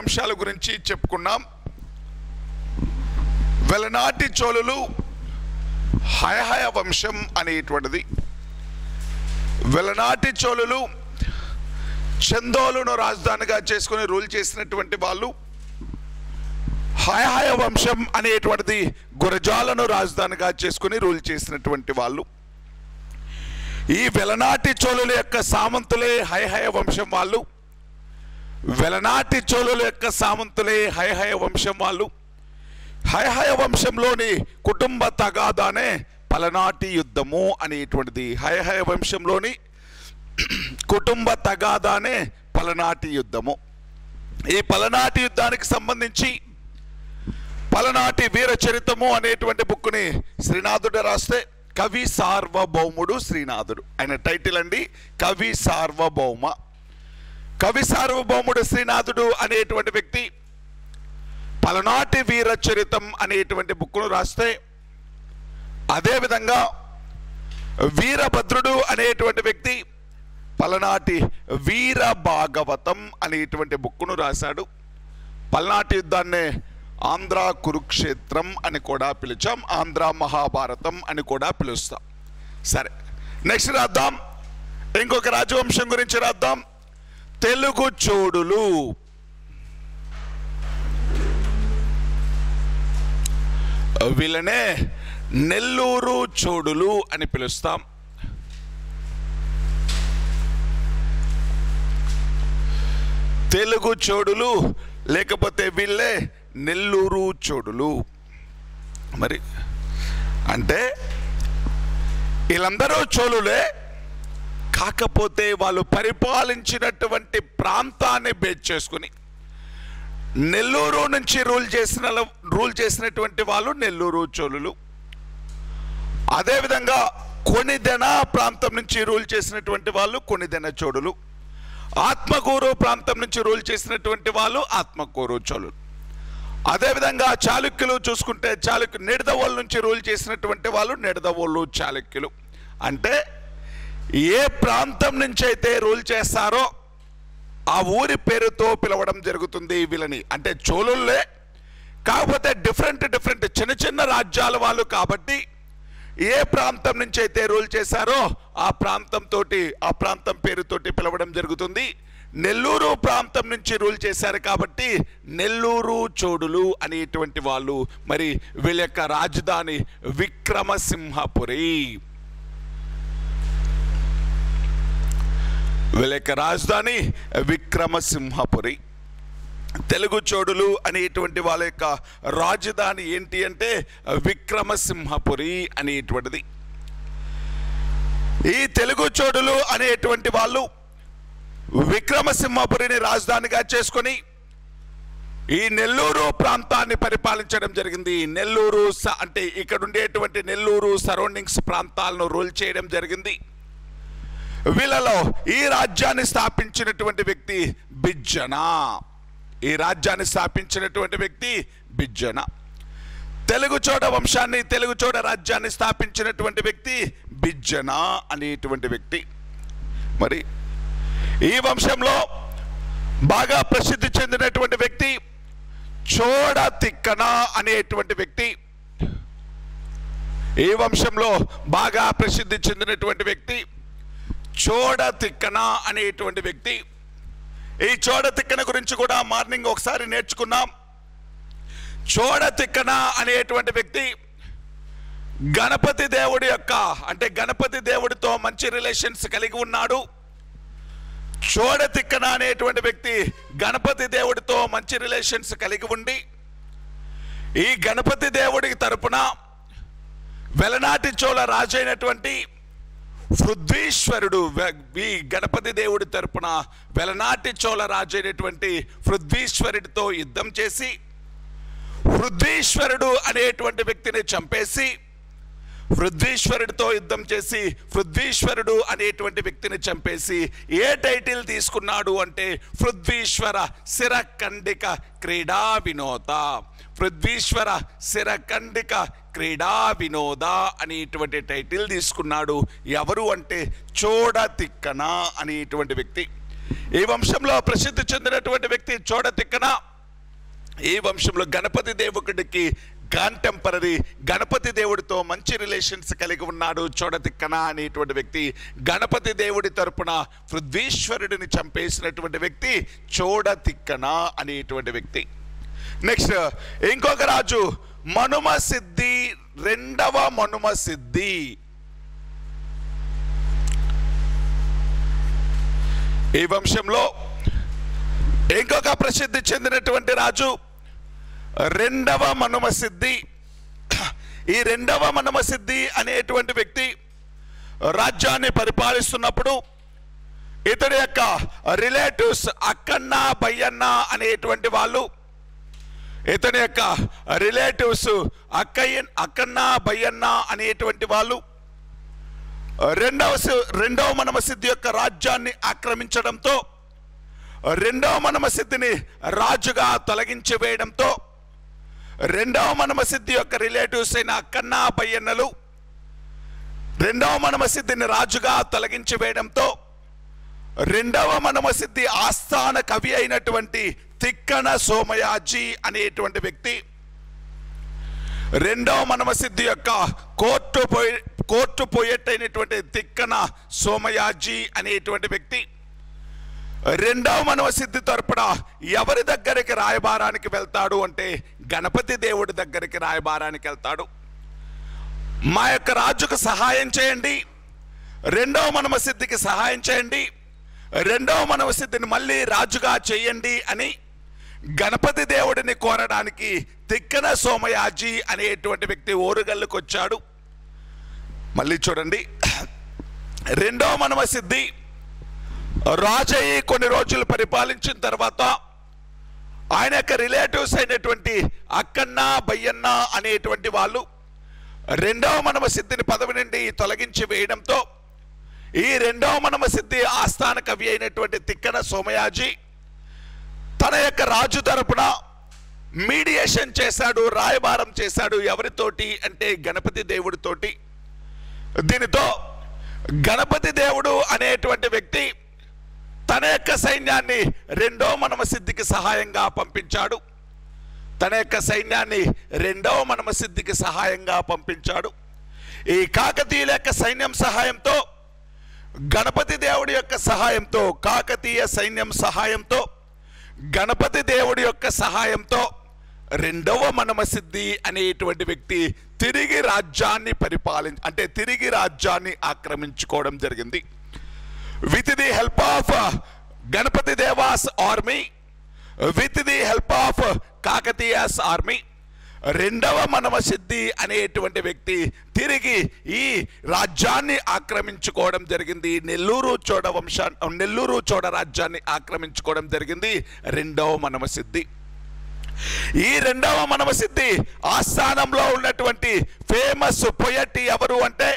వంశాల గురించి చెప్పుకున్నాం. వెలనాటి చోళులు హయహయ వంశం అనేటువంటిది. వెలనాటి చోళులు చందోలును రాజధానిగా చేసుకుని రూల్ చేసినటువంటి వాళ్ళు. హయహయ వంశం అనేటువంటిది గురజాలను రాజధానిగా చేసుకుని రూల్ చేసినటువంటి వాళ్ళు. ఈ వెలనాటి చోళుల యొక్క సామంతులే హయహయ వంశం వాళ్ళు. వెలనాటి చోళుల యొక్క సామంతులే హయహయ వంశం వాళ్ళు. హయహయ వంశంలోని కుటుంబ తగాదానే పలనాటి యుద్ధము అనేటువంటిది. హయహయ వంశంలోని కుటుంబ తగాదానే పలనాటి యుద్ధము. ఈ పలనాటి యుద్ధానికి సంబంధించి పలనాటి వీర చరితము అనేటువంటి బుక్ని శ్రీనాథుడు రాస్తే, కవి సార్వభౌముడు శ్రీనాథుడు ఆయన టైటిల్ అండి. కవి సార్వభౌమ. కవి సార్వభౌముడు శ్రీనాథుడు అనేటువంటి వ్యక్తి పలనాటి వీర చరితం అనేటువంటి బుక్ను రాస్తే, అదేవిధంగా వీరభద్రుడు అనేటువంటి వ్యక్తి పలనాటి వీర భాగవతం అనేటువంటి బుక్ను రాశాడు. పలనాటి యుద్ధాన్నే ఆంధ్ర కురుక్షేత్రం అని కూడా పిలిచాం, ఆంధ్ర మహాభారతం అని కూడా పిలుస్తాం. సరే, నెక్స్ట్ రాద్దాం. ఇంకొక రాజవంశం గురించి రాద్దాం. తెలుగు చోడులు. వీళ్ళనే నెల్లూరు చోడులు అని పిలుస్తాం. తెలుగు చోడులు లేకపోతే వీళ్ళే నెల్లూరు చోడులు. మరి అంటే వీళ్ళందరూ చోళులే, కాకపోతే వాళ్ళు పరిపాలించినటువంటి ప్రాంతాన్ని బేస్ చేసుకుని నెల్లూరు నుంచి రూల్ చేసినటువంటి వాళ్ళు నెల్లూరు చోళులు. అదేవిధంగా కొణిదెన ప్రాంతం నుంచి రూల్ చేసినటువంటి వాళ్ళు కొణిదెన చోళులు. ఆత్మకూరు ప్రాంతం నుంచి రూల్ చేసినటువంటి వాళ్ళు ఆత్మకూరు చోళులు. అదేవిధంగా చాళుక్యులు చూసుకుంటే నిడదవోలు నుంచి రూల్ చేసినటువంటి వాళ్ళు నిడదవోలు చాళుక్యులు. అంటే ఏ ప్రాంతం నుంచి అయితే రూల్ చేస్తారో ఆ ఊరి పేరుతో పిలవడం జరుగుతుంది వీళ్ళని. అంటే చోళులే, కాకపోతే డిఫరెంట్ చిన్న చిన్న రాజ్యాల వాళ్ళు కాబట్టి ఏ ప్రాంతం నుంచి అయితే రూల్ చేశారో ఆ ప్రాంతం పేరుతోటి పిలవడం జరుగుతుంది. నెల్లూరు ప్రాంతం నుంచి రూల్ చేశారు కాబట్టి నెల్లూరు చోడులు అనేటువంటి వాళ్ళు. మరి వీళ్ళ యొక్క రాజధాని విక్రమసింహపురి. వీళ్ళ యొక్క రాజధాని విక్రమసింహపురి. తెలుగు చోడులు అనేటువంటి వాళ్ళ యొక్క రాజధాని ఏంటి అంటే విక్రమసింహపురి అనేటువంటిది. ఈ తెలుగు చోడులు అనేటువంటి వాళ్ళు విక్రమసింహపురిని రాజధానిగా చేసుకొని ఈ నెల్లూరు ప్రాంతాన్ని పరిపాలించడం జరిగింది. నెల్లూరు అంటే ఇక్కడ ఉండేటువంటి నెల్లూరు సరౌండింగ్స్ ప్రాంతాలను రూల్ చేయడం జరిగింది. వీళ్ళలో ఈ రాజ్యాన్ని స్థాపించినటువంటి వ్యక్తి బిజ్జన. ఈ రాజ్యాన్ని స్థాపించినటువంటి వ్యక్తి బిజ్జన. తెలుగు చోడ రాజ్యాన్ని స్థాపించినటువంటి వ్యక్తి బిజ్జన అనేటువంటి వ్యక్తి. మరి ఈ వంశంలో బాగా ప్రసిద్ధి చెందినటువంటి వ్యక్తి చోడ తిక్కన అనేటువంటి వ్యక్తి. ఈ వంశంలో బాగా ప్రసిద్ధి చెందినటువంటి వ్యక్తి చోడ తిక్కన అనేటువంటి వ్యక్తి. ఈ చోడ తిక్కన గురించి కూడా మార్నింగ్ ఒకసారి నేర్చుకున్నాం. చోడ తిక్కన అనేటువంటి వ్యక్తి గణపతి దేవుడి యొక్క అంటే గణపతి దేవుడితో మంచి రిలేషన్స్ కలిగి ఉన్నాడు. చోడ తిక్కన అనేటువంటి వ్యక్తి గణపతి దేవుడితో మంచి రిలేషన్స్ కలిగి ఉండి ఈ గణపతి దేవుడికి తరపున వెలనాటి చోళ రాజైనటువంటి పృథ్వీశ్వరుడు, ఈ గణపతి దేవుడి తరపున వెలనాటి చోళ రాజైనటువంటి పృథ్వీశ్వరుడితో యుద్ధం చేసి పృథ్వీశ్వరుడు అనేటువంటి వ్యక్తిని చంపేసి పృథ్వీశ్వరుడు అనేటువంటి వ్యక్తిని చంపేసి ఏ టైటిల్ తీసుకున్నాడు అంటే పృథ్వీశ్వర శిరఖండిక క్రీడా వినోద. పృథ్వీశ్వర శిరఖండిక క్రీడా వినోద అనేటువంటి టైటిల్ తీసుకున్నాడు. ఎవరు అంటే చోడ తిక్కన అనేటువంటి వ్యక్తి. ఈ వంశంలో ప్రసిద్ధి చెందినటువంటి వ్యక్తి చోడ తిక్కన. ఈ వంశంలో గణపతి దేవుడికి కాంటెంపరీ, గణపతి దేవుడితో మంచి రిలేషన్స్ కలిగి ఉన్నాడు చోడతిక్కన అనేటువంటి వ్యక్తి. గణపతి దేవుడి తరపున పృథ్వీశ్వరుడిని చంపేసినటువంటి వ్యక్తి చోడతిక్కన అనేటువంటి వ్యక్తి. నెక్స్ట్ ఇంకొక రాజు మనుమసిద్ధి, రెండవ మనుమసిద్ధి. ఈ వంశంలో ఇంకొక ప్రసిద్ధి చెందినటువంటి రాజు రెండవ మనుమసిద్ధి. ఈ రెండవ మనుమసిద్ధి అనేటువంటి వ్యక్తి రాజ్యాన్ని పరిపాలిస్తున్నప్పుడు ఇతడి యొక్క రిలేటివ్స్ అక్కన్న బయ్యన్న అనేటువంటి వాళ్ళు, ఇతని యొక్క రిలేటివ్స్ అక్కన్న బయ్యన్న అనేటువంటి వాళ్ళు రెండవ మనుమసిద్ధి యొక్క రాజ్యాన్ని ఆక్రమించడంతో, రెండవ మనుమసిద్ధిని రాజుగా తొలగించి వేయడంతో, రెండవ మనుమసిద్ధి యొక్క రిలేటివ్స్ అయిన అక్కన్న బయ్యన్నలు రెండవ మనుమసిద్ధిని రాజుగా తొలగించి వేయడంతో, రెండవ మనుమసిద్ధి ఆస్థాన కవి అయినటువంటి తిక్కన సోమయాజీ అనేటువంటి వ్యక్తి రెండవ మనుమసిద్ధి యొక్క కోర్టు పోయేటైనటువంటి తిక్కన సోమయాజీ అనేటువంటి వ్యక్తి రెండవ మనుమసిద్ధి తరపున ఎవరి దగ్గరికి రాయబారానికి వెళ్తాడు అంటే గణపతి దేవుడి దగ్గరికి రాయబారానికి వెళ్తాడు. మా యొక్క రాజుకు సహాయం చేయండి, రెండవ మనుమసిద్ధికి సహాయం చేయండి, రెండవ మనుమసిద్ధిని మళ్ళీ రాజుగా చేయండి అని గణపతి దేవుడిని కోరడానికి తిక్కన సోమయాజీ అనేటువంటి వ్యక్తి ఓరుగల్లుకు వచ్చాడు. మళ్ళీ చూడండి, రెండవ మనుమసిద్ధి రాజయ్య కొన్ని రోజులు పరిపాలించిన తర్వాత ఆయన యొక్క రిలేటివ్స్ అయినటువంటి అక్కన్న బయ్యన్న అనేటువంటి వాళ్ళు రెండవ మనుమసిద్ధిని పదవి నుండి తొలగించి వేయడంతో ఈ రెండవ మనుమసిద్ధి ఆస్థాన కవి అయినటువంటి తిక్కన సోమయాజీ తన యొక్క రాజు తరపున మీడియేషన్ చేశాడు, రాయబారం చేశాడు. ఎవరితోటి అంటే గణపతి దేవుడితోటి. దీనితో గణపతి దేవుడు అనేటువంటి వ్యక్తి తన యొక్క సైన్యాన్ని రెండవ మనుమసిద్ధికి సహాయంగా పంపించాడు. తన యొక్క సైన్యాన్ని రెండవ మనుమసిద్ధికి సహాయంగా పంపించాడు. ఈ కాకతీయుల యొక్క సైన్యం సహాయంతో, గణపతి దేవుడి యొక్క సహాయంతో, కాకతీయ సైన్యం సహాయంతో, గణపతి దేవుడి యొక్క సహాయంతో రెండవ మనుమసిద్ధి అనేటువంటి వ్యక్తి తిరిగి రాజ్యాన్ని తిరిగి రాజ్యాన్ని ఆక్రమించుకోవడం జరిగింది. With the help of Ganapati Deva's army, with the help of Kakatiya's army, రెండవ మనుమసిద్ధి అనేటువంటి వ్యక్తి తిరిగి ఈ రాజ్యాన్ని ఆక్రమించుకోవడం జరిగింది. నెల్లూరు చోడ రాజ్యాన్ని ఆక్రమించుకోవడం జరిగింది రెండవ మనుమసిద్ధి. ఈ రెండవ మనుమసిద్ధి ఆస్థానంలో ఉన్నటువంటి ఫేమస్ పొయట్ ఎవరు అంటే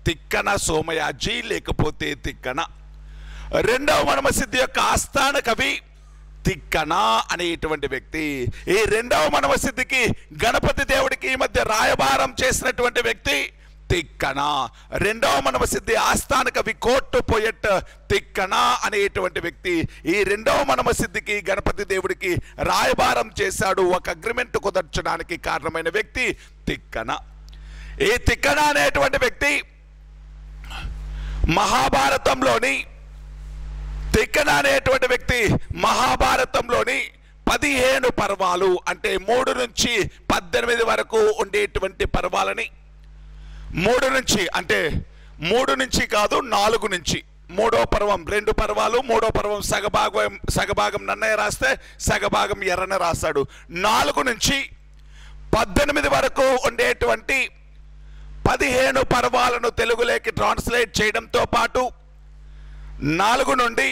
తిక్కన సోమయాజీ, లేకపోతే తిక్కన. రెండవ మనుమసిద్ధి యొక్క ఆస్థాన కవి తిక్కన అనేటువంటి వ్యక్తి. ఈ రెండవ మనుమసిద్ధికి గణపతి దేవుడికి మధ్య రాయబారం చేసినటువంటి వ్యక్తి తిక్కన. రెండవ మనుమసిద్ధి ఆస్థాన కవి కోర్టు పోయట్ తిక్కన అనేటువంటి వ్యక్తి ఈ రెండవ మనుమసిద్ధికి గణపతి దేవుడికి రాయబారం చేశాడు. ఒక అగ్రిమెంట్ కుదర్చడానికి కారణమైన వ్యక్తి తిక్కన. ఈ తిక్కన అనేటువంటి వ్యక్తి మహాభారతంలోని తిక్కన అనేటువంటి వ్యక్తి మహాభారతంలోని 15 పర్వాలు అంటే 3 నుంచి 18 వరకు ఉండేటువంటి పర్వాలని 3 నుంచి అంటే 3 నుంచి కాదు 4 నుంచి, 3వ పర్వం 2 పర్వాలు, 3వ పర్వం సగభాగం నన్నయ్య రాస్తే సగభాగం ఎర్రన రాశాడు. 4 నుంచి 18 వరకు ఉండేటువంటి 15 పర్వాలను తెలుగులోకి ట్రాన్స్లేట్ చేయడంతో పాటు 4 నుండి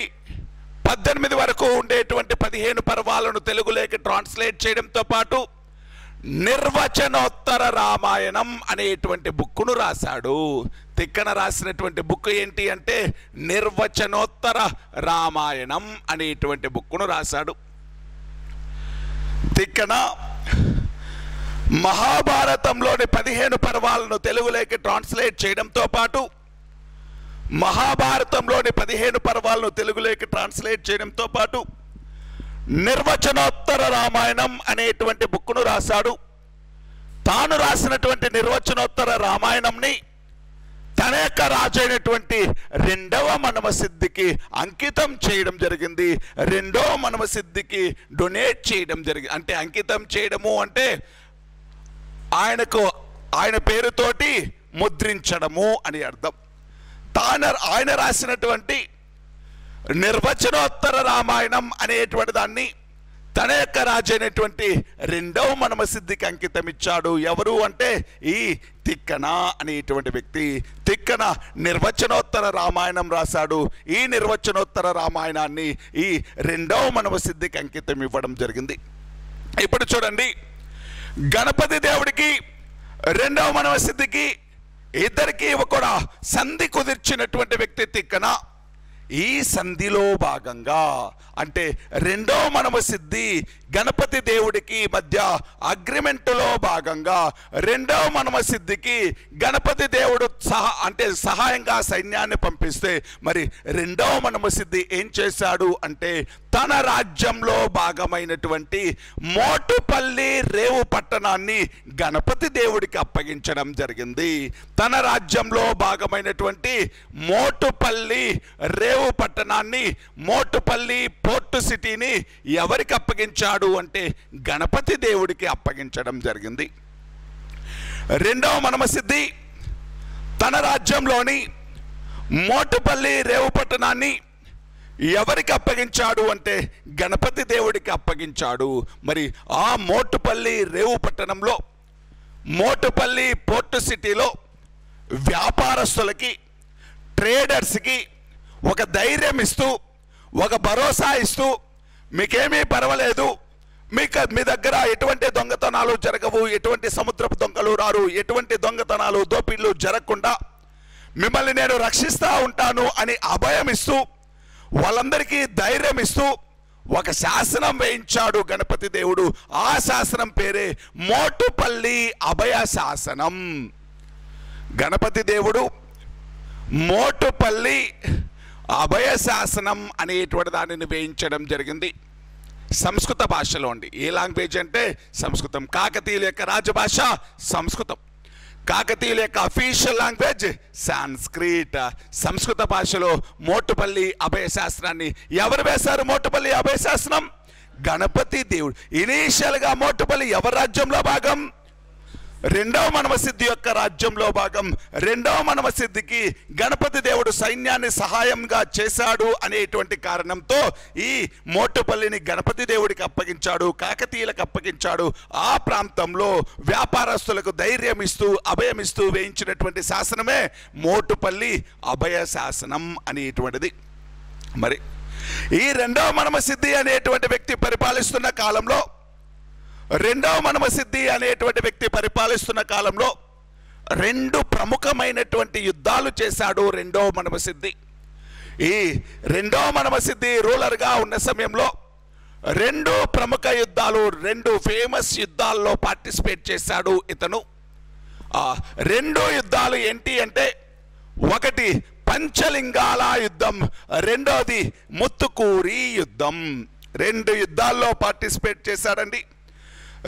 18 వరకు ఉండేటువంటి 15 పర్వాలను తెలుగులోకి ట్రాన్స్లేట్ చేయడంతో పాటు నిర్వచనోత్తర రామాయణం అనేటువంటి బుక్కును రాశాడు. తిక్కన రాసినటువంటి బుక్ ఏంటి అంటే నిర్వచనోత్తర రామాయణం అనేటువంటి బుక్కును రాశాడు. తిక్కన మహాభారతంలోని 15 పర్వాలను తెలుగులోకి ట్రాన్స్లేట్ చేయడంతో పాటు మహాభారతంలోని 15 పర్వాలను తెలుగులోకి ట్రాన్స్లేట్ చేయడంతో పాటు నిర్వచనోత్తర రామాయణం అనేటువంటి బుక్ను రాశాడు. తాను రాసినటువంటి నిర్వచనోత్తర రామాయణంని తన యొక్క రాజైనటువంటి రెండవ మనమసిద్ధికి అంకితం చేయడం జరిగింది. రెండవ మనమసిద్ధికి డొనేట్ చేయడం జరిగింది. అంటే అంకితం చేయడము అంటే ఆయన పేరుతోటి ముద్రించడము అని అర్థం. ఆయన రాసినటువంటి నిర్వచనోత్తర రామాయణం అనేటువంటి దాన్ని తన యొక్క రాజైనటువంటి రెండవ మనమసిద్ధికి అంకితం ఇచ్చాడు. ఎవరు అంటే ఈ తిక్కన అనేటువంటి వ్యక్తి. తిక్కన నిర్వచనోత్తర రామాయణం రాశాడు. ఈ నిర్వచనోత్తర రామాయణాన్ని ఈ రెండవ మనమసిద్ధికి అంకితం ఇవ్వడం జరిగింది. ఇప్పుడు చూడండి, గణపతి దేవుడికి రెండవ మనమసిద్ధికి ఇద్దరికి కూడా సంధి కుదిర్చినటువంటి వ్యక్తి తిక్కన. ఈ సంధిలో భాగంగా అంటే రెండవ మనమసిద్ధి గణపతి దేవుడికి మధ్య అగ్రిమెంటులో భాగంగా రెండవ మనమసిద్ధికి గణపతి దేవుడు సహాయంగా సైన్యాన్ని పంపిస్తే మరి రెండవ మనమసిద్ధి ఏం చేశాడు అంటే తన రాజ్యంలో భాగమైనటువంటి మోటుపల్లి రేవు పట్టణాన్ని గణపతి దేవుడికి అప్పగించడం జరిగింది. తన రాజ్యంలో భాగమైనటువంటి మోటుపల్లి రేవు పట్టణాన్ని, మోటుపల్లి పోర్టు సిటీని ఎవరికి అప్పగించాడు అంటే గణపతి దేవుడికి అప్పగించడం జరిగింది. రెండవ మనమసిద్ధి తన రాజ్యంలోని మోటుపల్లి రేవు పట్టణాన్ని ఎవరికి అప్పగించాడు అంటే గణపతి దేవుడికి అప్పగించాడు. మరి ఆ మోటుపల్లి రేవు పట్టణంలో, మోటుపల్లి పోర్టు సిటీలో వ్యాపారస్తులకి, ట్రేడర్స్కి ఒక ధైర్యం ఇస్తూ, ఒక భరోసా ఇస్తూ, మీకేమీ పర్వాలేదు, మీ దగ్గర ఎటువంటి దొంగతనాలు జరగవు, ఎటువంటి సముద్రపు దొంగలు రారు, ఎటువంటి దొంగతనాలు దోపిళ్ళు జరగకుండా మిమ్మల్ని నేను రక్షిస్తూ ఉంటాను అని అభయం ఇస్తూ, వాళ్ళందరికీ ధైర్యం ఇస్తూ ఒక శాసనం వేయించాడు గణపతి దేవుడు. ఆ శాసనం పేరే మోటుపల్లి అభయ శాసనం. గణపతి దేవుడు మోటుపల్లి అభయ శాసనం అనేటువంటి దానిని వేయించడం జరిగింది. సంస్కృత భాషలో అండి. ఏ లాంగ్వేజ్ అంటే సంస్కృతం. కాకతీయుల యొక్క రాజభాష సంస్కృతం. కాకతీయుల యొక్క అఫీషియల్ లాంగ్వేజ్ సాంస్క్రిట్. సంస్కృత భాషలో మోటుపల్లి అభయ శాస్త్రాన్ని ఎవరు వేశారు? మోటుపల్లి అభయ శాస్త్రం గణపతి దేవుడు. ఇనీషియల్గా మోటుపల్లి ఎవరి రాజ్యంలో భాగం? రెండవ మనమసిద్ధి యొక్క రాజ్యంలో భాగం. రెండవ మనమసిద్ధికి గణపతి దేవుడు సైన్యాన్ని సహాయంగా చేశాడు అనేటువంటి కారణంతో ఈ మోటుపల్లిని గణపతి దేవుడికి అప్పగించాడు, కాకతీయులకు అప్పగించాడు. ఆ ప్రాంతంలో వ్యాపారస్తులకు ధైర్యం ఇస్తూ, అభయం ఇస్తూ వేయించినటువంటి శాసనమే మోటుపల్లి అభయ శాసనం అనేటువంటిది. మరి ఈ రెండవ మనమసిద్ధి అనేటువంటి వ్యక్తి పరిపాలిస్తున్న కాలంలో, రెండవ మనమసిద్ధి అనేటువంటి వ్యక్తి పరిపాలిస్తున్న కాలంలో రెండు ప్రముఖమైనటువంటి యుద్ధాలు చేశాడు రెండవ మనమసిద్ధి. ఈ రెండవ మనమసిద్ధి రూలర్గా ఉన్న సమయంలో రెండు ప్రముఖ యుద్ధాలు, రెండు ఫేమస్ యుద్ధాల్లో పార్టిసిపేట్ చేశాడు ఇతను. ఆ రెండు యుద్ధాలు ఏంటి అంటే, ఒకటి పంచలింగాల యుద్ధం, రెండోది ముత్తుకూరి యుద్ధం. రెండు యుద్ధాల్లో పార్టిసిపేట్ చేశాడండి.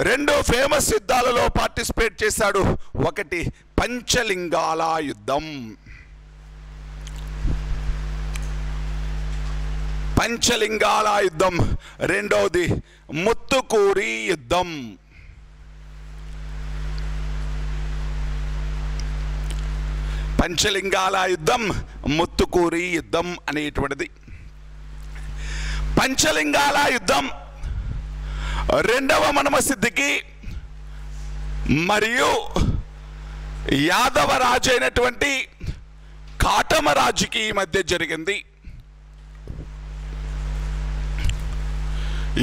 రెండు ఫేమస్ యుద్ధాలలో పార్టిసిపేట్ చేశాడు. ఒకటి పంచలింగాల యుద్ధం, పంచలింగాల యుద్ధం. రెండవది ముత్తుకూరి యుద్ధం. పంచలింగాల యుద్ధం, ముత్తుకూరి యుద్ధం అనేటువంటిది. పంచలింగాల యుద్ధం రెండవ మనమసిద్ధికి మరియు యాదవ రాజు అయినటువంటి కాటమరాజుకి మధ్య జరిగింది.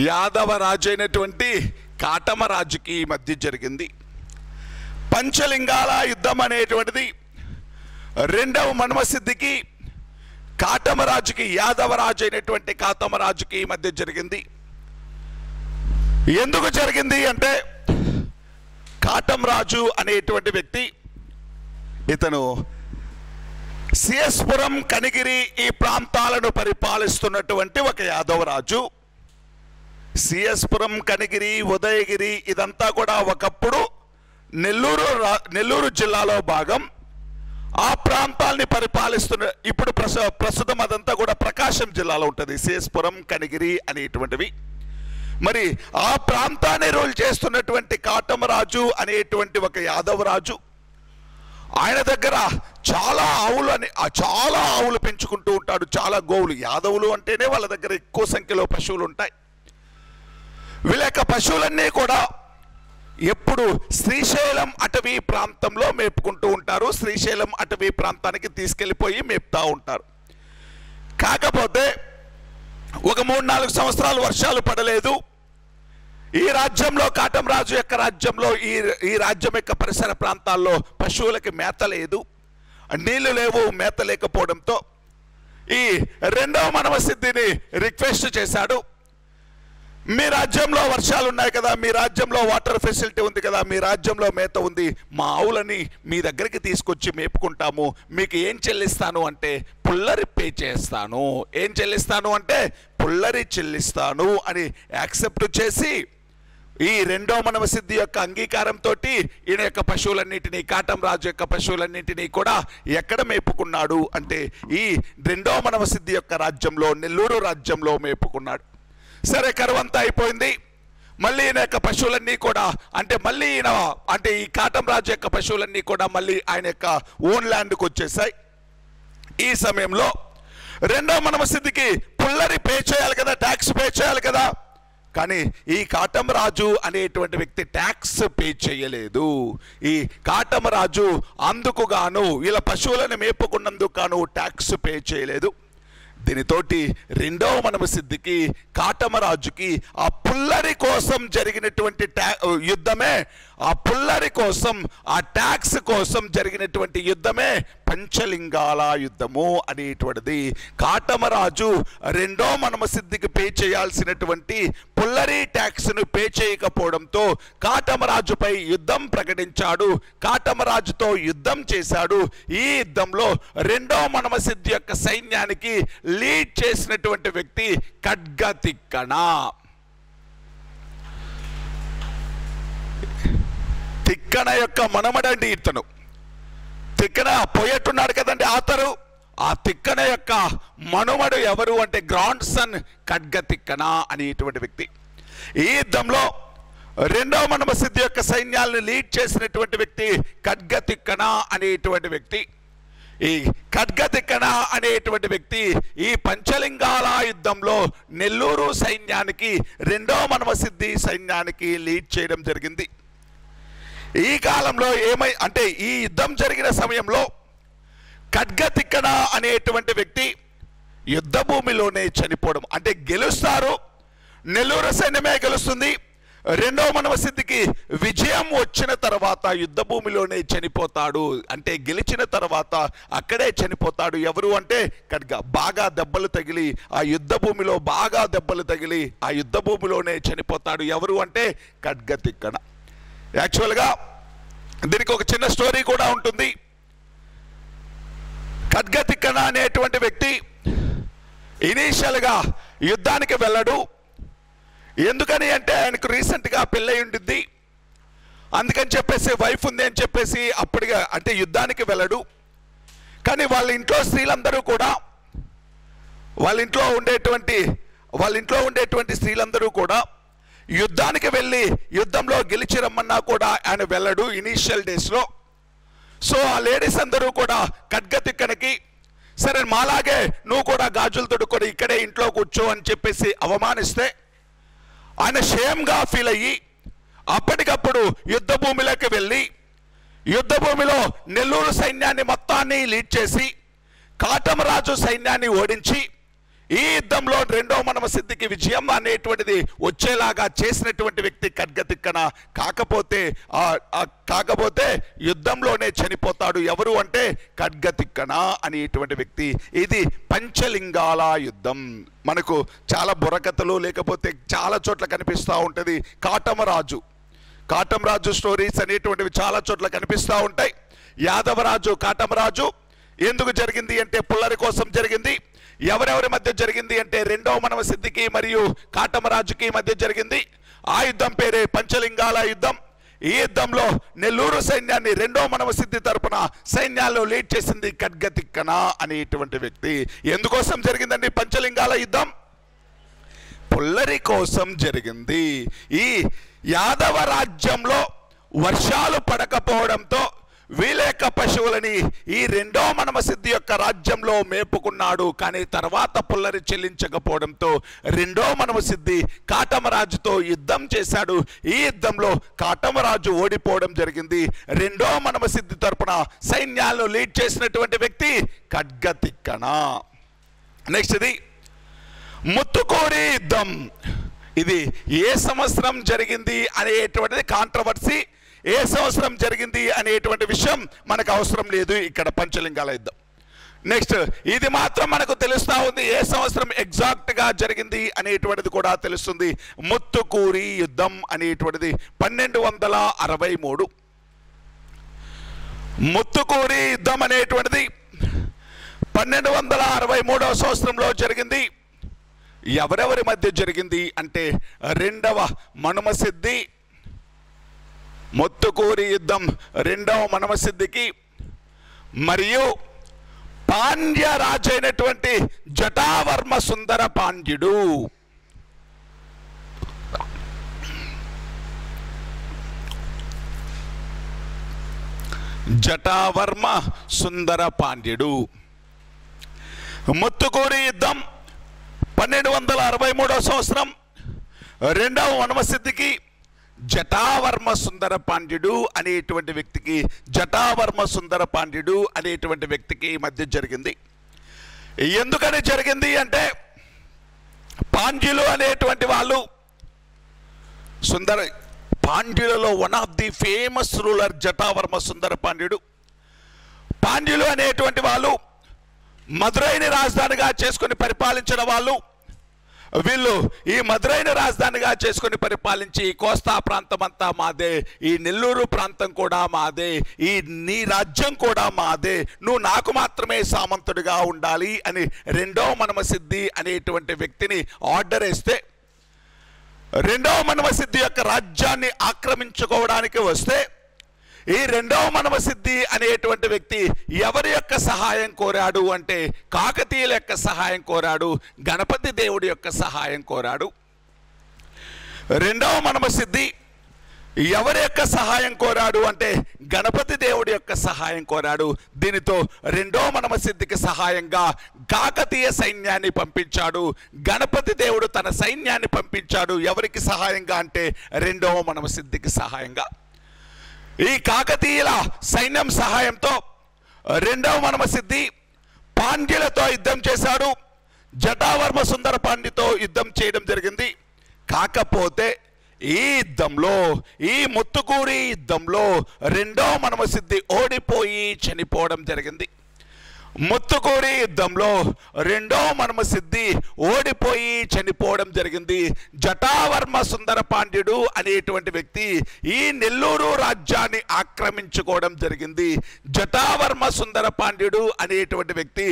యాదవ రాజు అయినటువంటి కాటమరాజుకి మధ్య జరిగింది. పంచలింగాల యుద్ధం అనేటువంటిది రెండవ మనమసిద్ధికి కాటమరాజుకి, యాదవ రాజు అయినటువంటి కాటమరాజుకి మధ్య జరిగింది. ఎందుకు జరిగింది అంటే, కాటమరాజు అనేటువంటి వ్యక్తి, ఇతను సిఎస్పురం, కనిగిరి ఈ ప్రాంతాలను పరిపాలిస్తున్నటువంటి ఒక యాదవ రాజు. సిఎస్పురం, కనిగిరి, ఉదయగిరి ఇదంతా కూడా ఒకప్పుడు నెల్లూరు జిల్లాలో భాగం. ఆ ప్రాంతాల్ని పరిపాలిస్తున్న ఇప్పుడు ప్రస్తుతం అదంతా కూడా ప్రకాశం జిల్లాలో ఉంటుంది, సిఎస్పురం, కనిగిరి అనేటువంటివి. మరి ఆ ప్రాంతాన్ని రూల్ చేస్తున్నటువంటి కాటమరాజు అనేటువంటి ఒక యాదవ రాజు, ఆయన దగ్గర చాలా ఆవులు పెంచుకుంటూ ఉంటాడు, చాలా గోవులు. యాదవులు అంటేనే వాళ్ళ దగ్గర ఎక్కువ సంఖ్యలో పశువులు ఉంటాయి. వీళ్ళ యొక్క పశువులన్నీ కూడా ఎప్పుడు శ్రీశైలం అటవీ ప్రాంతంలో మేపుకుంటూ ఉంటారు. శ్రీశైలం అటవీ ప్రాంతానికి తీసుకెళ్ళిపోయి మేపుతా ఉంటారు. కాకపోతే ఒక 3-4 సంవత్సరాలు వర్షాలు పడలేదు. ఈ రాజ్యంలో, కాటమరాజు యొక్క రాజ్యంలో, ఈ రాజ్యం యొక్క పరిసర ప్రాంతాల్లో పశువులకి మేత లేదు, నీళ్లు లేవు. మేత లేకపోవడంతో ఈ రెండవ మనవసిద్ధిని రిక్వెస్ట్ చేశాడు. మీ రాజ్యంలో వర్షాలు ఉన్నాయి కదా, మీ రాజ్యంలో వాటర్ ఫెసిలిటీ ఉంది కదా, మీ రాజ్యంలో మేత ఉంది, మా ఆవులని మీ దగ్గరికి తీసుకొచ్చి మేపుకుంటాము. మీకు ఏం చెల్లిస్తాను అంటే పుల్లరి పే చేస్తాను. ఏం చెల్లిస్తాను అంటే పుల్లరి చెల్లిస్తాను అని యాక్సెప్ట్ చేసి, ఈ రెండో మనవసిద్ధి యొక్క అంగీకారంతో ఈయన యొక్క పశువులన్నింటినీ, కాటమరాజు యొక్క పశువులన్నింటినీ కూడా ఎక్కడ మేపుకున్నాడు అంటే ఈ రెండో మనవసిద్ధి యొక్క రాజ్యంలో, నెల్లూరు రాజ్యంలో మేపుకున్నాడు. సరే, కరువంతా అయిపోయింది. మళ్ళీ ఈయన యొక్క పశువులన్నీ కూడా ఈ కాటమరాజు యొక్క పశువులన్నీ కూడా మళ్ళీ ఆయన యొక్క ఓన్ ల్యాండ్కి వచ్చేసాయి. ఈ సమయంలో రెండో మనవసిద్ధికి పుల్లరి పే చేయాలి కదా, ట్యాక్స్ పే చేయాలి కదా. కానీ ఈ కాటమరాజు అనేటువంటి వ్యక్తి ట్యాక్స్ పే చేయలేదు. ఈ కాటమరాజు అందుకు గాను, వీళ్ళ పశువులను మేపుకున్నందుకు గాను ట్యాక్స్ పే చేయలేదు. దీనితోటి రెండవ మనవసిద్ధికి, కాటమరాజుకి ఆ పుల్లరి కోసం జరిగినటువంటి యుద్ధమే, ఆ పుల్లరి కోసం, ఆ ట్యాక్స్ కోసం జరిగినటువంటి యుద్ధమే పంచలింగాల యుద్ధము అనేటువంటిది. కాటమరాజు రెండో మనవసిద్ధికి పే చేయాల్సినటువంటి పుల్లరి ట్యాక్స్ను పే చేయకపోవడంతో కాటమరాజుపై యుద్ధం ప్రకటించాడు. కాటమరాజుతో యుద్ధం చేశాడు. ఈ యుద్ధంలో రెండో మనవసిద్ధి యొక్క సైన్యానికి లీడ్ చేసినటువంటి వ్యక్తి ఖడ్గతిక్కన. తిక్కన యొక్క మనమడండి ఇతను. తిక్కన పోయేట్టున్నాడు కదండి ఆతరు. ఆ తిక్కన యొక్క మనుమడు ఎవరు అంటే గ్రాండ్ సన్ ఖడ్గతిక్కన అనేటువంటి వ్యక్తి. ఈ యుద్ధంలో రెండవ మనవసిద్ధి యొక్క సైన్యాలను లీడ్ చేసినటువంటి వ్యక్తి ఖడ్గతిక్కన అనేటువంటి వ్యక్తి. ఈ ఖడ్గతిక్కన అనేటువంటి వ్యక్తి ఈ పంచలింగాల యుద్ధంలో నెల్లూరు సైన్యానికి, రెండో మనవసిద్ధి సైన్యానికి లీడ్ చేయడం జరిగింది. ఈ కాలంలో ఈ యుద్ధం జరిగిన సమయంలో ఖడ్గతిక్కన అనేటువంటి వ్యక్తి యుద్ధ భూమిలోనే చనిపోవడం, అంటే గెలుస్తారు, నెల్లూరు సైన్యమే గెలుస్తుంది. రెండో మనవసిద్ధికి విజయం వచ్చిన తర్వాత యుద్ధ భూమిలోనే చనిపోతాడు, అంటే గెలిచిన తర్వాత అక్కడే చనిపోతాడు. ఎవరు అంటే బాగా దెబ్బలు తగిలి, ఆ యుద్ధ భూమిలో బాగా దెబ్బలు తగిలి ఆ యుద్ధ భూమిలోనే చనిపోతాడు. ఎవరు అంటే ఖడ్గతిక్కన. యాక్చువల్గా దీనికి ఒక చిన్న స్టోరీ కూడా ఉంటుంది. ఖడ్గతిక్కన అనేటువంటి వ్యక్తి ఇనీషియల్గా యుద్ధానికి వెళ్ళడు. ఎందుకని అంటే ఆయనకు రీసెంట్గా పెళ్ళై ఉంటుంది, అందుకని చెప్పేసి వైఫ్ ఉంది అని చెప్పేసి అప్పటిగా అంటే యుద్ధానికి వెళ్ళడు. కానీ వాళ్ళ ఇంట్లో స్త్రీలందరూ కూడా, వాళ్ళ ఇంట్లో ఉండేటువంటి స్త్రీలందరూ కూడా యుద్ధానికి వెళ్ళి యుద్ధంలో గెలిచి రమ్మన్నా కూడా ఆయన వెళ్ళడు ఇనీషియల్ డేస్లో. సో ఆ లేడీస్ అందరూ కూడా ఖడ్గతిక్కనకి, సరే మాలాగే నువ్వు కూడా గాజులు తొడుక్కొని ఇక్కడే ఇంట్లో కూర్చో అని చెప్పేసి అవమానిస్తే ఆయన షేమ్గా ఫీల్ అయ్యి అప్పటికప్పుడు యుద్ధ భూమిలోకి వెళ్ళి యుద్ధ భూమిలో నెల్లూరు సైన్యాన్ని మొత్తాన్ని లీడ్ చేసి కాటమరాజు సైన్యాన్ని ఓడించి ఈ యుద్ధంలో రెండో మనవసిద్ధికి విజయం అనేటువంటిది వచ్చేలాగా చేసినటువంటి వ్యక్తి ఖడ్గతిక్కన. కాకపోతే యుద్ధంలోనే చనిపోతాడు. ఎవరు అంటే ఖడ్గతిక్కన అనేటువంటి వ్యక్తి. ఇది పంచలింగాల యుద్ధం. మనకు చాలా బుర్రకథలు లేకపోతే చాలా చోట్ల కనిపిస్తూ ఉంటుంది. కాటమరాజు స్టోరీస్ అనేటువంటివి చాలా చోట్ల కనిపిస్తూ ఉంటాయి. యాదవరాజు కాటమరాజు ఎందుకు జరిగింది అంటే పుల్లరి కోసం జరిగింది. ఎవరెవరి మధ్య జరిగింది అంటే రెండవ మనమసిద్ధికి మరియు కాటమరాజుకి మధ్య జరిగింది. ఆ యుద్ధం పేరే పంచలింగాల యుద్ధం. ఈ యుద్ధంలో నెల్లూరు సైన్యాన్ని రెండో మనమసిద్ధి తరపున సైన్యాల్లో లీడ్ చేసింది ఖడ్గతిక్కన అనేటువంటి వ్యక్తి. ఎందుకోసం జరిగిందండి పంచలింగాల యుద్ధం? పుల్లరి కోసం జరిగింది. ఈ యాదవ రాజ్యంలో వర్షాలు పడకపోవడంతో వీళ్ళ యొక్క పశువులని ఈ రెండో మనమసిద్ధి యొక్క రాజ్యంలో మేపుకున్నాడు. కానీ తర్వాత పుల్లరి చెల్లించకపోవడంతో రెండో మనమసిద్ధి కాటమరాజుతో యుద్ధం చేశాడు. ఈ యుద్ధంలో కాటమరాజు ఓడిపోవడం జరిగింది. రెండో మనమసిద్ధి తరపున సైన్యాలను లీడ్ చేసినటువంటి వ్యక్తి ఖడ్గతిక్కన. నెక్స్ట్ ఇది ముత్తుకూరి యుద్ధం. ఇది ఏ సంవత్సరం జరిగింది అనేటువంటిది కాంట్రవర్సీ. ఏ సంవత్సరం జరిగింది అనేటువంటి విషయం మనకు అవసరం లేదు ఇక్కడ పంచలింగాల యుద్ధం. నెక్స్ట్ ఇది మాత్రం మనకు తెలుస్తా ఉంది, ఏ సంవత్సరం ఎగ్జాక్ట్ గా జరిగింది అనేటువంటిది కూడా తెలుస్తుంది. ముత్తుకూరి యుద్ధం అనేటువంటిది 1263. ముత్తుకూరి యుద్ధం అనేటువంటిది 1263వ సంవత్సరంలో జరిగింది. ఎవరెవరి మధ్య జరిగింది అంటే రెండవ మనమసిద్ధి ముత్తుకూరి యుద్ధం రెండవ మనమసిద్ధికి మరియు పాండ్య రాజు అయినటువంటి జటావర్మ సుందర పాండ్యుడు. జటావర్మ సుందర పాండ్యుడు. ముత్తుకూరి యుద్ధం 1263వ సంవత్సరం రెండవ మనమసిద్ధికి జటావర్మ సుందర పాండ్యుడు అనేటువంటి వ్యక్తికి జటావర్మ సుందర పాండ్యుడు అనేటువంటి వ్యక్తికి మధ్య జరిగింది. ఎందుకని జరిగింది అంటే పాండ్యులు అనేటువంటి వాళ్ళు పాండ్యులలో one of the famous ruler Jatavarma Sundara పాండ్యుడు. పాండ్యులు అనేటువంటి వాళ్ళు మదురైని రాజధానిగా చేసుకుని పరిపాలించిన వాళ్ళు. వీళ్ళు ఈ మదురైని రాజధానిగా చేసుకుని పరిపాలించి కోస్తా ప్రాంతం అంతా మాదే, ఈ నెల్లూరు ప్రాంతం కూడా మాదే, ఈ నీ రాజ్యం కూడా మాదే, నువ్వు నాకు మాత్రమే సామంతుడిగా ఉండాలి అని రెండో మనమసిద్ధి అనేటువంటి వ్యక్తిని ఆర్డర్ వేస్తే రెండో మనమసిద్ధి యొక్క రాజ్యాన్ని ఆక్రమించుకోవడానికి వస్తే ఈ రెండవ మనమసిద్ధి అనేటువంటి వ్యక్తి ఎవరి యొక్క సహాయం కోరాడు అంటే కాకతీయుల యొక్క సహాయం కోరాడు, గణపతి దేవుడి యొక్క సహాయం కోరాడు. రెండవ మనమసిద్ధి ఎవరి యొక్క సహాయం కోరాడు అంటే గణపతి దేవుడి యొక్క సహాయం కోరాడు. దీనితో రెండో మనమసిద్ధికి సహాయంగా కాకతీయ సైన్యాన్ని పంపించాడు. గణపతి దేవుడు తన సైన్యాన్ని పంపించాడు. ఎవరికి సహాయంగా అంటే రెండవ మనమసిద్ధికి సహాయంగా. ఈ కాకతీయుల సైన్యం సహాయంతో రెండవ మనమసిద్ధి పాండ్యులతో యుద్ధం చేశాడు. జటావర్మ సుందర పాండ్యతో యుద్ధం చేయడం జరిగింది. కాకపోతే ఈ యుద్ధంలో ఈ ముత్తుకూరి యుద్ధంలో రెండవ మనమసిద్ధి ఓడిపోయి చనిపోవడం జరిగింది. ముత్తుకూరి యుద్ధంలో రెండో మనమసిద్ధి ఓడిపోయి చనిపోవడం జరిగింది. జటావర్మ సుందర పాండ్యుడు అనేటువంటి వ్యక్తి ఈ నెల్లూరు రాజ్యాన్ని ఆక్రమించుకోవడం జరిగింది. జటావర్మ సుందర పాండ్యుడు అనేటువంటి వ్యక్తి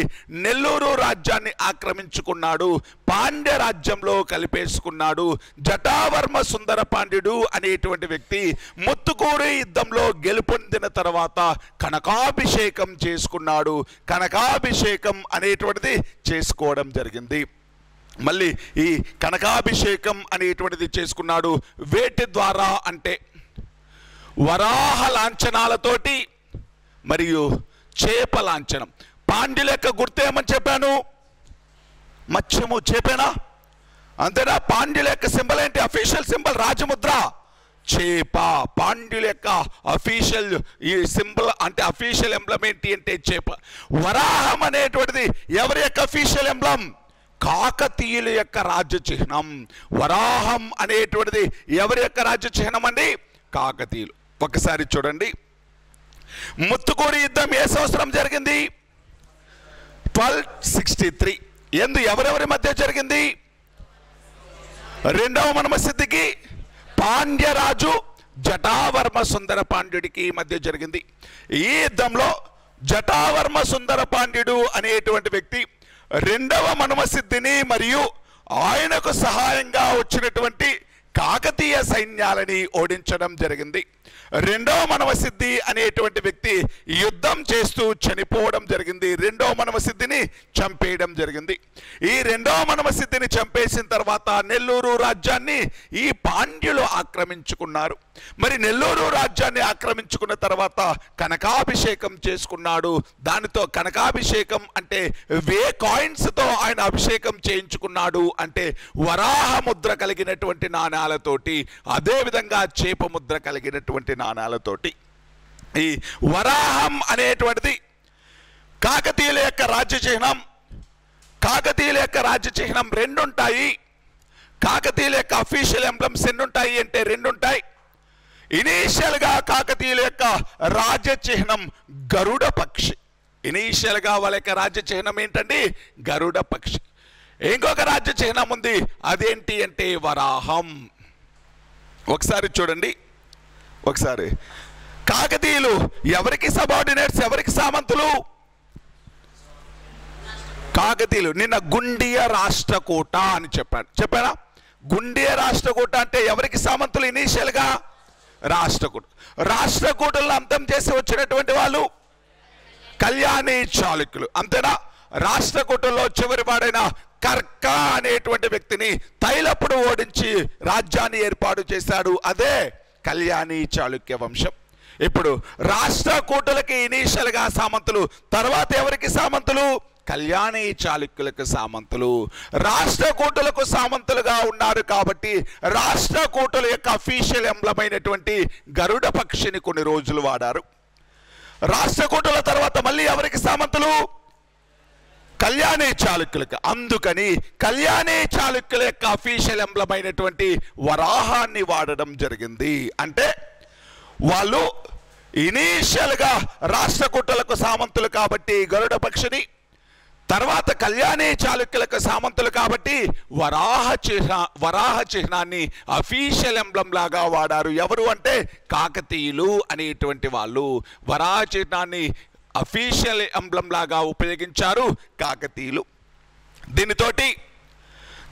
నెల్లూరు రాజ్యాన్ని ఆక్రమించుకున్నాడు, పాండ్య రాజ్యంలో కలిపేసుకున్నాడు. జటావర్మ సుందర పాండ్యుడు అనేటువంటి వ్యక్తి ముత్తుకూరి యుద్ధంలో గెలుపొందిన తర్వాత కనకాభిషేకం చేసుకున్నాడు. కనకాభిషేకం అనేటువంటిది చేసుకోవడం జరిగింది. మళ్ళీ ఈ కనకాభిషేకం అనేటువంటిది చేసుకున్నాడు. వేటి ద్వారా అంటే వరాహ లాంఛనాలతోటి మరియు చేప లాంఛనం. పాండ్యుల యొక్క గుర్తేమని చెప్పాను? మత్స్యము, చేపేనా? అంతేనా? పాండ్యుల యొక్క సింబల్ ఏంటి? అఫీషియల్ సింబల్ రాజముద్ర, చేప. పాండ్యుల యొక్క అఫీషియల్ ఈ సింబల్ అంటే అఫీషియల్ ఎంబ్లం ఏంటి అంటే చేప. వరాహం అనేటువంటిది ఎవరి యొక్క అఫీషియల్ ఎంబ్లం? కాకతీయుల యొక్క రాజ్య చిహ్నం. వరాహం అనేటువంటిది ఎవరి యొక్క రాజ్య చిహ్నం అండి? కాకతీయులు. ఒకసారి చూడండి, ముత్తుకూరి యుద్ధం ఏ సంవత్సరం జరిగింది? 1263. ఎవరెవరి మధ్య జరిగింది? రెండవ మనమసిద్ధికి పాండ్యరాజు జటావర్మ సుందర పాండ్యుడికి మధ్య జరిగింది. ఈ యుద్ధంలో జటావర్మ సుందర పాండ్యుడు అనేటువంటి వ్యక్తి రెండవ మనమసిద్ధిని మరియు ఆయనకు సహాయంగా వచ్చినటువంటి కాకతీయ సైన్యాలని ఓడించడం జరిగింది. రెండవ మనమసిద్ధి అనేటువంటి వ్యక్తి యుద్ధం చేస్తూ చనిపోవడం జరిగింది. రెండవ మనమసిద్ధిని చంపేయడం జరిగింది. ఈ రెండవ మనమసిద్ధిని చంపేసిన తర్వాత నెల్లూరు రాజ్యాన్ని ఈ పాండ్యులు ఆక్రమించుకున్నారు. మరి నెల్లూరు రాజ్యాన్ని ఆక్రమించుకున్న తర్వాత కనకాభిషేకం చేసుకున్నాడు. దానితో కనకాభిషేకం అంటే కాయిన్స్తో ఆయన అభిషేకం చేయించుకున్నాడు. అంటే వరాహ ముద్ర కలిగినటువంటి నాణాలతోటి, అదేవిధంగా చేప ముద్ర కలిగినటువంటి నాణాలతోటి. ఈ వరాహం అనేటువంటిది కాకతీయుల యొక్క రాజ్య చిహ్నం. కాకతీయుల యొక్క రాజ్య చిహ్నం రెండు ఉంటాయి. కాకతీయుల యొక్క అఫీషియల్ ఎంబ్లమ్స్ ఎన్ని ఉంటాయి అంటే రెండు ఉంటాయి. ఇనీషియల్ గా కాకతీయుల యొక్క రాజ్య చిహ్నం గరుడ పక్షి. ఇనీషియల్ గా వాళ్ళ యొక్క రాజ్య చిహ్నం ఏంటండి? గరుడ పక్షి. ఇంకొక రాజ్య చిహ్నం ఉంది, అదేంటి అంటే వరాహం. ఒకసారి చూడండి, ఒకసారి కాకతీయులు ఎవరికి సబార్డినేట్స్, ఎవరికి సామంతులు? కాకతీయులు. నిన్న గుండియ రాష్ట్రకూట అని చెప్పానా? గుండియ రాష్ట్రకూట అంటే ఎవరికి సామంతులు? ఇనీషియల్ గా రాష్ట్రకూట. రాష్ట్రకూటలను అంతం చేసి వచ్చినటువంటి వాళ్ళు కళ్యాణి చాళుక్యులు, అంతేనా? రాష్ట్రకూటంలో చివరి వాడైన కర్క అనేటువంటి వ్యక్తిని తైలప్పుడు ఓడించి రాజ్యాన్ని ఏర్పాటు చేశాడు. అదే కళ్యాణి చాళుక్య వంశం. ఇప్పుడు రాష్ట్రకూటులకి ఇనీషియల్ గా సామంతులు, తర్వాత ఎవరికి సామంతులు? కళ్యాణి చాళుక్యులకు సామంతులు. రాష్ట్రకూటులకు సామంతులుగా ఉన్నారు కాబట్టి రాష్ట్రకూటుల యొక్క అఫీషియల్ ఎంబ్లమ్ అయినటువంటి గరుడ పక్షిని కొన్ని రోజులు వాడారు. రాష్ట్రకూటుల తర్వాత మళ్ళీ ఎవరికి సామంతులు? కళ్యాణి చాళుక్యులకు. అందుకని కళ్యాణి చాళుక్యుల యొక్క అఫీషియల్ ఎంబ్లమ్ అయినటువంటి వరాహాన్ని వాడడం జరిగింది. అంటే వాళ్ళు ఇనీషియల్ గా రాష్ట్రకూటులకు సామంతులు కాబట్టి గరుడ పక్షిని, తర్వాత కళ్యాణి చాళుక్యులకు సామంతులు కాబట్టి వరాహ చిహ్నాన్ని అఫీషియల్ ఎంబ్లమ్ లాగా వాడారు. ఎవరు అంటే కాకతీయులు అనేటువంటి వాళ్ళు వరాహ చిహ్నాన్ని అఫీషియల్ ఎంబ్లమ్ లాగా ఉపయోగించారు కాకతీయులు. దీనితోటి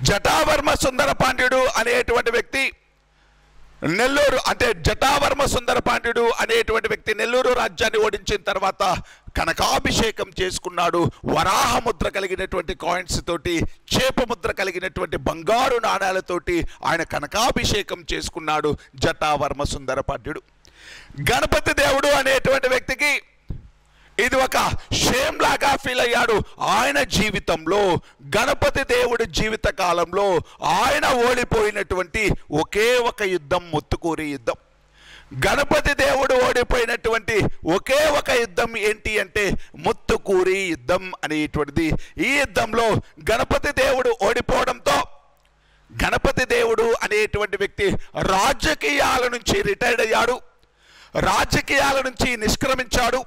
జటావర్మ సుందర పాండ్యుడు అనేటువంటి వ్యక్తి నెల్లూరు, అంటే జటావర్మ సుందర పాండ్యుడు అనేటువంటి వ్యక్తి నెల్లూరు రాజ్యాన్ని ఓడించిన తర్వాత కనకాభిషేకం చేసుకున్నాడు. వరాహ ముద్ర కలిగినటువంటి కాయిన్స్ తోటి, చేప ముద్ర కలిగినటువంటి బంగారు నాణాలతోటి ఆయన కనకాభిషేకం చేసుకున్నాడు జటావర్మ సుందర పాండ్యుడు. గణపతి దేవుడు అనేటువంటి వ్యక్తికి ఇది ఒక షేమ్ లాగా ఫీల్ అయ్యాడు. ఆయన జీవితంలో, గణపతి దేవుడి జీవిత కాలంలో ఆయన ఓడిపోయినటువంటి ఒకే ఒక యుద్ధం ముత్తుకూరి యుద్ధం. గణపతి దేవుడు ఓడిపోయినటువంటి ఒకే ఒక యుద్ధం ఏంటి అంటే ముత్తుకూరి యుద్ధం అనేటువంటిది. ఈ యుద్ధంలో గణపతి దేవుడు ఓడిపోవడంతో గణపతి దేవుడు అనేటువంటి వ్యక్తి రాజకీయాల నుంచి రిటైర్డ్ అయ్యాడు. రాజకీయాల నుంచి నిష్క్రమించాడు.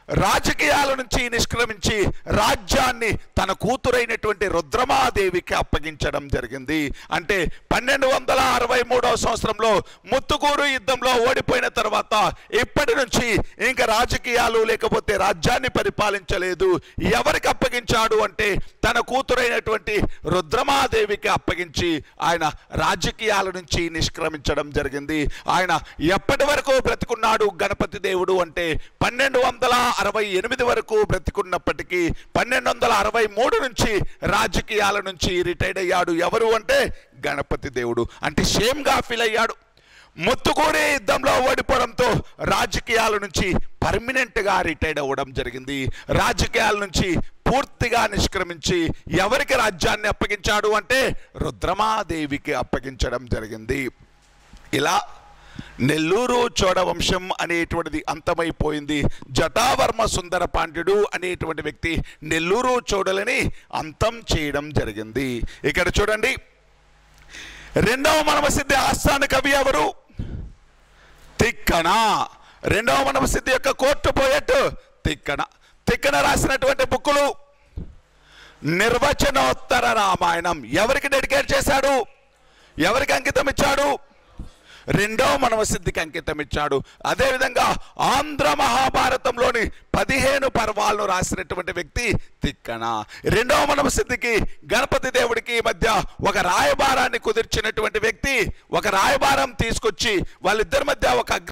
రాజకీయాల నుంచి నిష్క్రమించి రాజ్యాన్ని తన కూతురైనటువంటి రుద్రమాదేవికి అప్పగించడం జరిగింది. అంటే 1263వ సంవత్సరంలో ముత్తుకూరు యుద్ధంలో ఓడిపోయిన తర్వాత ఇప్పటి నుంచి ఇంకా రాజకీయాలు లేకపోతే రాజ్యాన్ని పరిపాలించలేదు. ఎవరికి అప్పగించాడు అంటే తన కూతురైనటువంటి రుద్రమాదేవికి అప్పగించి ఆయన రాజకీయాల నుంచి నిష్క్రమించడం జరిగింది. ఆయన ఎప్పటి వరకు బ్రతికున్నాడు గణపతి దేవుడు అంటే 1268 వరకు బ్రతికున్నప్పటికీ 1263 నుంచి రాజకీయాల నుంచి రిటైర్డ్ అయ్యాడు. ఎవరు అంటే గణపతి దేవుడు. అంటే షేమ్ గా ఫీల్ అయ్యాడు. ముత్తుకూరి యుద్ధంలో ఓడిపోవడంతో రాజకీయాల నుంచి పర్మనెంట్ గా రిటైర్డ్ అవ్వడం జరిగింది. రాజకీయాల నుంచి పూర్తిగా నిష్క్రమించి ఎవరికి రాజ్యాన్ని అప్పగించాడు అంటే రుద్రమాదేవికి అప్పగించడం జరిగింది. ఇలా నెల్లూరు చోడ వంశం అనేటువంటిది అంతమైపోయింది. జటావర్మ సుందర పాండ్యుడు అనేటువంటి వ్యక్తి నెల్లూరు చోడలని అంతం చేయడం జరిగింది. ఇక్కడ చూడండి, రెండవ మనమసిద్ధి ఆస్థాన కవి ఎవరు? తిక్కన. రెండవ మనమసిద్ధి యొక్క కోర్టు పోయెట్ తిక్కన. తిక్కన రాసినటువంటి బుక్కులు నిర్వచనోత్తర రామాయణం ఎవరికి డెడికేట్ చేశాడు? ఎవరికి అంకితం ఇచ్చాడు? రెండవ మనవ సిద్ధికి అంకితం ఇచ్చాడు. అదేవిధంగా ఆంధ్ర మహాభారతంలోని 15 పర్వాలను రాసినటువంటి వ్యక్తి తిక్కన. రెండవ మనవ సిద్ధికి గణపతి దేవుడికి మధ్య ఒక రాయబారాన్ని కుదిర్చినటువంటి వ్యక్తి, ఒక రాయబారం తీసుకొచ్చి వాళ్ళిద్దరి మధ్య ఒక